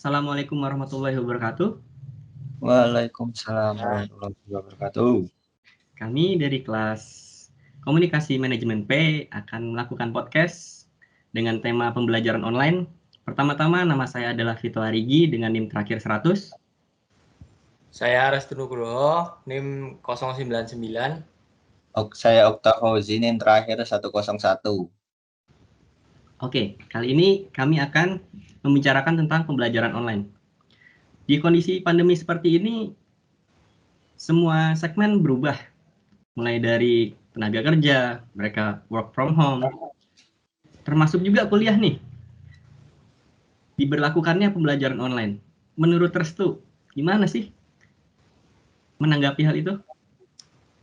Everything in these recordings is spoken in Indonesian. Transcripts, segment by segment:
Assalamualaikum warahmatullahi wabarakatuh. Waalaikumsalam warahmatullahi wabarakatuh. Kami dari kelas Komunikasi Manajemen P akan melakukan podcast dengan tema pembelajaran online. Pertama-tama nama saya adalah Vito Arigi dengan NIM terakhir 100. Saya Restu Nugroho, NIM 099. Saya Okta Fauzi, NIM terakhir 101. Oke, kali ini kami akan membicarakan tentang pembelajaran online. Di kondisi pandemi seperti ini, semua segmen berubah. Mulai dari tenaga kerja, mereka work from home, termasuk juga kuliah nih. Diberlakukannya pembelajaran online. Menurut Restu, gimana sih menanggapi hal itu?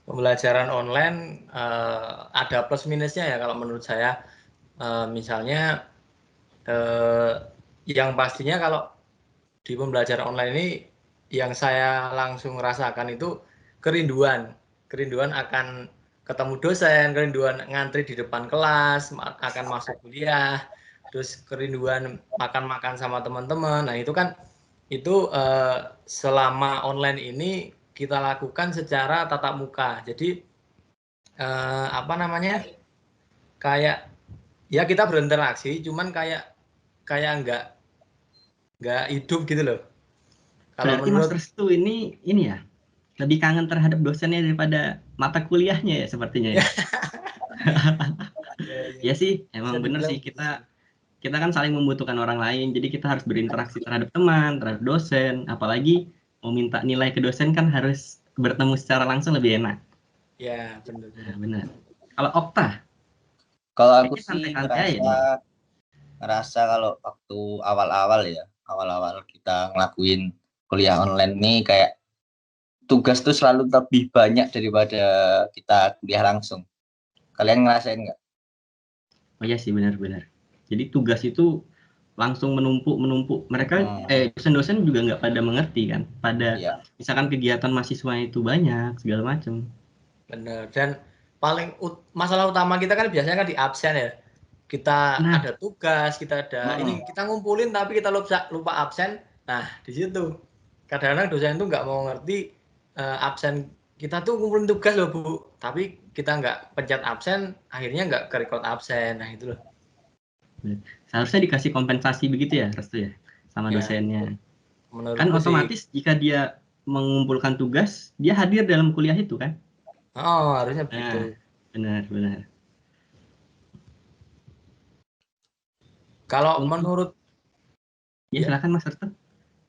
Pembelajaran online ada plus minusnya ya kalau menurut saya. Misalnya yang pastinya kalau di pembelajaran online ini yang saya langsung rasakan itu kerinduan akan ketemu dosen, kerinduan ngantri di depan kelas, akan masuk kuliah, terus kerinduan makan-makan sama teman-teman. Nah itu kan selama online ini kita lakukan secara tatap muka. Jadi kayak ya kita berinteraksi, cuman kayak nggak hidup gitu loh. Kalau berarti Mas Restu ini ya lebih kangen terhadap dosennya daripada mata kuliahnya ya sepertinya ya. Ya sih, emang bener sih kita kan saling membutuhkan orang lain, jadi kita harus berinteraksi terhadap teman, terhadap dosen, apalagi mau minta nilai ke dosen kan harus bertemu secara langsung lebih enak. Ya, benar. Nah, benar. Kalau Okta? Kalau aku sih ngerasa kalau waktu awal-awal kita ngelakuin kuliah online nih kayak tugas tuh selalu lebih banyak daripada kita kuliah langsung. Kalian ngerasain nggak? Oh iya sih, benar-benar. Jadi tugas itu langsung menumpuk. Mereka dosen-dosen juga nggak pada mengerti kan. Misalkan kegiatan mahasiswa itu banyak segala macam. Benar. Dan paling masalah utama kita kan biasanya kan di absen ya. Kita ada tugas, kita ada ini, kita ngumpulin tapi kita lupa absen. Nah, di situ kadang-kadang dosen itu nggak mau ngerti absen kita tuh ngumpulin tugas loh Bu, tapi kita nggak pencet absen, akhirnya nggak ke-record absen. Nah itu loh. Seharusnya dikasih kompensasi begitu ya, Restu ya, sama dosennya. Kan otomatis jika dia mengumpulkan tugas, dia hadir dalam kuliah itu kan? Oh, harusnya begitu. Benar. Kalau menurut silakan Mas Restu.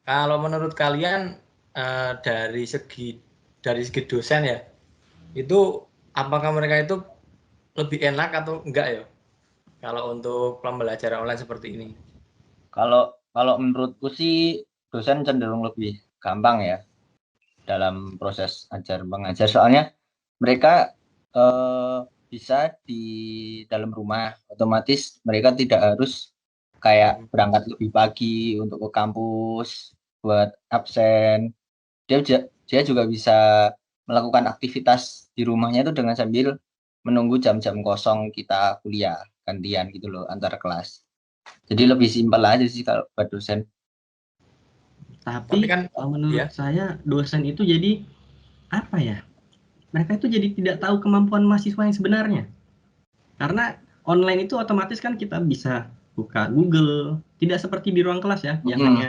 Kalau menurut kalian dari segi dosen ya, itu apakah mereka itu lebih enak atau enggak ya? Kalau untuk pembelajaran online seperti ini. Kalau menurutku sih dosen cenderung lebih gampang ya dalam proses ajar mengajar, soalnya mereka bisa di dalam rumah, otomatis mereka tidak harus kayak berangkat lebih pagi untuk ke kampus buat absen. Dia juga bisa melakukan aktivitas di rumahnya itu dengan sambil menunggu jam-jam kosong kita kuliah gantian gitu loh antar kelas. Jadi lebih simpel aja sih kalau buat dosen. Tapi kan menurut saya dosen itu jadi apa ya? Mereka itu jadi tidak tahu kemampuan mahasiswa yang sebenarnya. Karena online itu otomatis kan kita bisa buka Google, tidak seperti di ruang kelas ya, yang hanya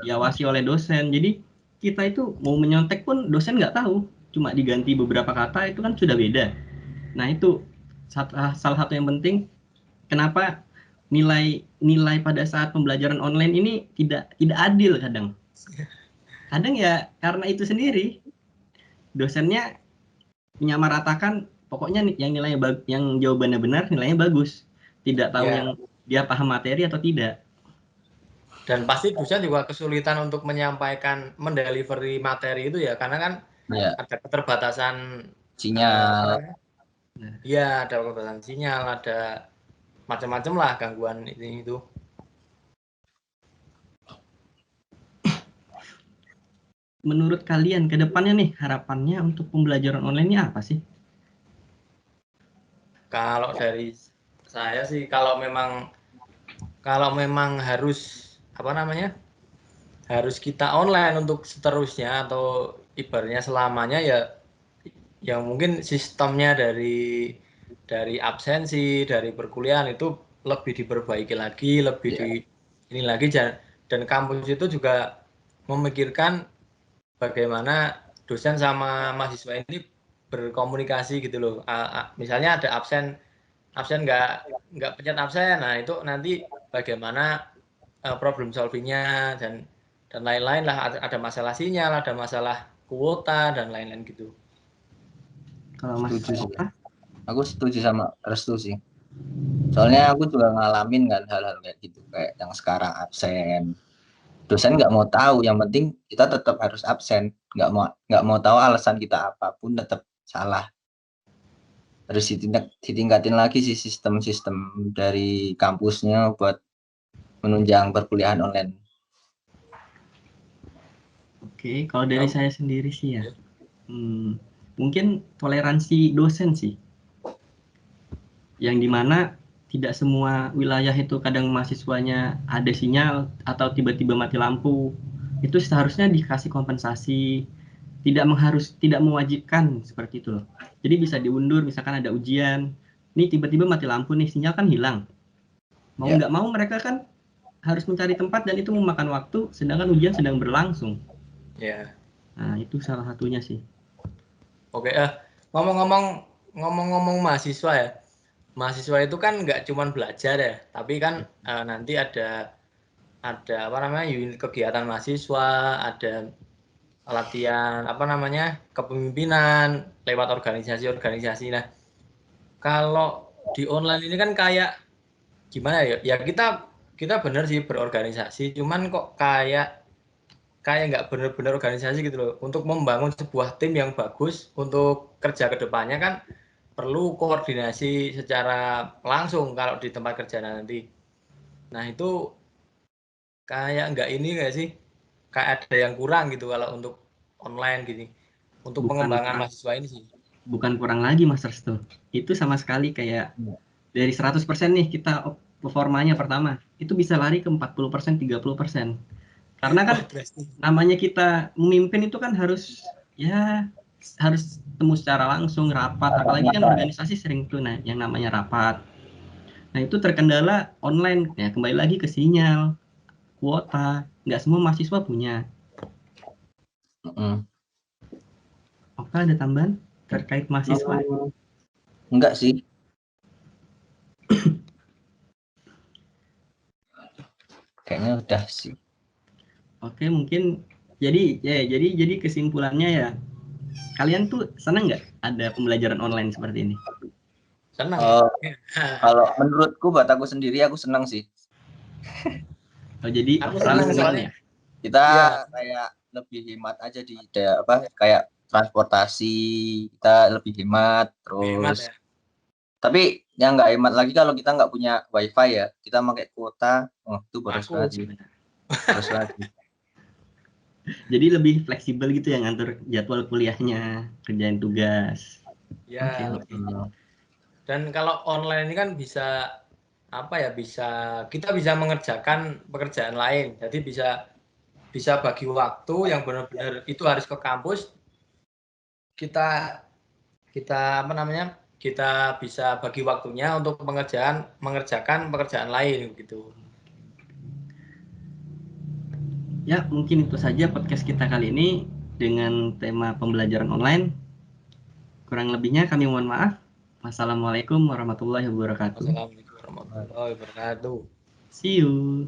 diawasi oleh dosen. Jadi kita itu mau menyontek pun dosen nggak tahu, cuma diganti beberapa kata itu kan sudah beda. Nah itu salah satu yang penting kenapa nilai pada saat pembelajaran online ini tidak adil kadang ya karena itu sendiri dosennya menyamaratakan pokoknya yang nilainya yang jawabannya benar nilainya bagus, tidak tahu yang dia paham materi atau tidak. Dan pasti dosen juga kesulitan untuk mendelivery materi itu ya, karena kan ada keterbatasan sinyal. Iya, ada keterbatasan sinyal, ada macam-macam lah gangguan itu. Menurut kalian ke depannya nih harapannya untuk pembelajaran online ini apa sih? Kalau dari saya sih kalau memang harus harus kita online untuk seterusnya atau ibaratnya selamanya ya mungkin sistemnya dari absensi, dari perkuliahan itu lebih diperbaiki lagi, lebih di ini lagi, dan kampus itu juga memikirkan bagaimana dosen sama mahasiswa ini berkomunikasi gitu loh. Misalnya ada absen nggak pencet absen, nah itu nanti bagaimana problem solvingnya dan lain-lain lah, ada masalah sinyal, ada masalah kuota dan lain-lain gitu. Kalau Mas Oka? Aku setuju sama Restu sih. Soalnya aku juga ngalamin kan hal-hal kayak gitu, kayak yang sekarang absen. Dosen nggak mau tahu, yang penting kita tetap harus absen. Nggak mau tahu alasan kita apapun, tetap salah. Harus ditingkatin lagi sih sistem-sistem dari kampusnya buat menunjang perkuliahan online. Oke, kalau dari saya sendiri sih ya, mungkin toleransi dosen sih, yang dimana tidak semua wilayah itu kadang mahasiswanya ada sinyal atau tiba-tiba mati lampu, itu seharusnya dikasih kompensasi, tidak mewajibkan seperti itu loh. Jadi bisa diundur, misalkan ada ujian, nih tiba-tiba mati lampu nih, sinyal kan hilang. Mau nggak mau mereka kan harus mencari tempat dan itu memakan waktu, sedangkan ujian sedang berlangsung. Ya. Nah, itu salah satunya sih. Oke, ngomong-ngomong mahasiswa ya. Mahasiswa itu kan nggak cuma belajar ya, tapi kan nanti ada apa namanya unit kegiatan mahasiswa, ada latihan apa namanya kepemimpinan lewat organisasi. Nah, kalau di online ini kan kayak gimana ya? Ya kita benar sih berorganisasi, cuman kok kayak nggak benar-benar organisasi gitu loh. Untuk membangun sebuah tim yang bagus untuk kerja kedepannya kan perlu koordinasi secara langsung kalau di tempat kerja nanti. Nah itu kayak nggak sih? Kayak ada yang kurang gitu kalau untuk online gini. Untuk pengembangan mahasiswa ini sih. Bukan kurang lagi Mas Restu. Itu sama sekali kayak dari 100% nih kita performanya pertama, itu bisa lari ke 40%, 30%. Karena kan namanya kita memimpin itu kan harus temu secara langsung, rapat, apalagi kan organisasi sering tuh yang namanya rapat. Nah itu terkendala online, ya kembali lagi ke sinyal, kuota, nggak semua mahasiswa punya. Oke, ada tambahan terkait mahasiswa? Enggak sih. Kayaknya udah sih. Oke, mungkin jadi kesimpulannya ya, kalian tuh senang nggak ada pembelajaran online seperti ini? Senang. Kalau menurutku, buat aku sendiri, aku senang sih. Oh, jadi aku senang soalnya kita kayak lebih hemat aja di kayak transportasi, kita lebih hemat terus. Hemat, ya? Tapi yang nggak hemat lagi kalau kita nggak punya wifi ya, kita pakai kuota, itu boros lagi. Jadi lebih fleksibel gitu ya ngatur jadwal kuliahnya, kerjain tugas. Ya. Okay. Dan kalau online ini kan bisa kita bisa mengerjakan pekerjaan lain. Jadi bisa bagi waktu yang benar-benar itu harus ke kampus. Kita bisa bagi waktunya untuk mengerjakan pekerjaan lain gitu. Ya, mungkin itu saja podcast kita kali ini dengan tema pembelajaran online. Kurang lebihnya kami mohon maaf. Wassalamualaikum warahmatullahi wabarakatuh. Wassalamualaikum warahmatullahi wabarakatuh. See you.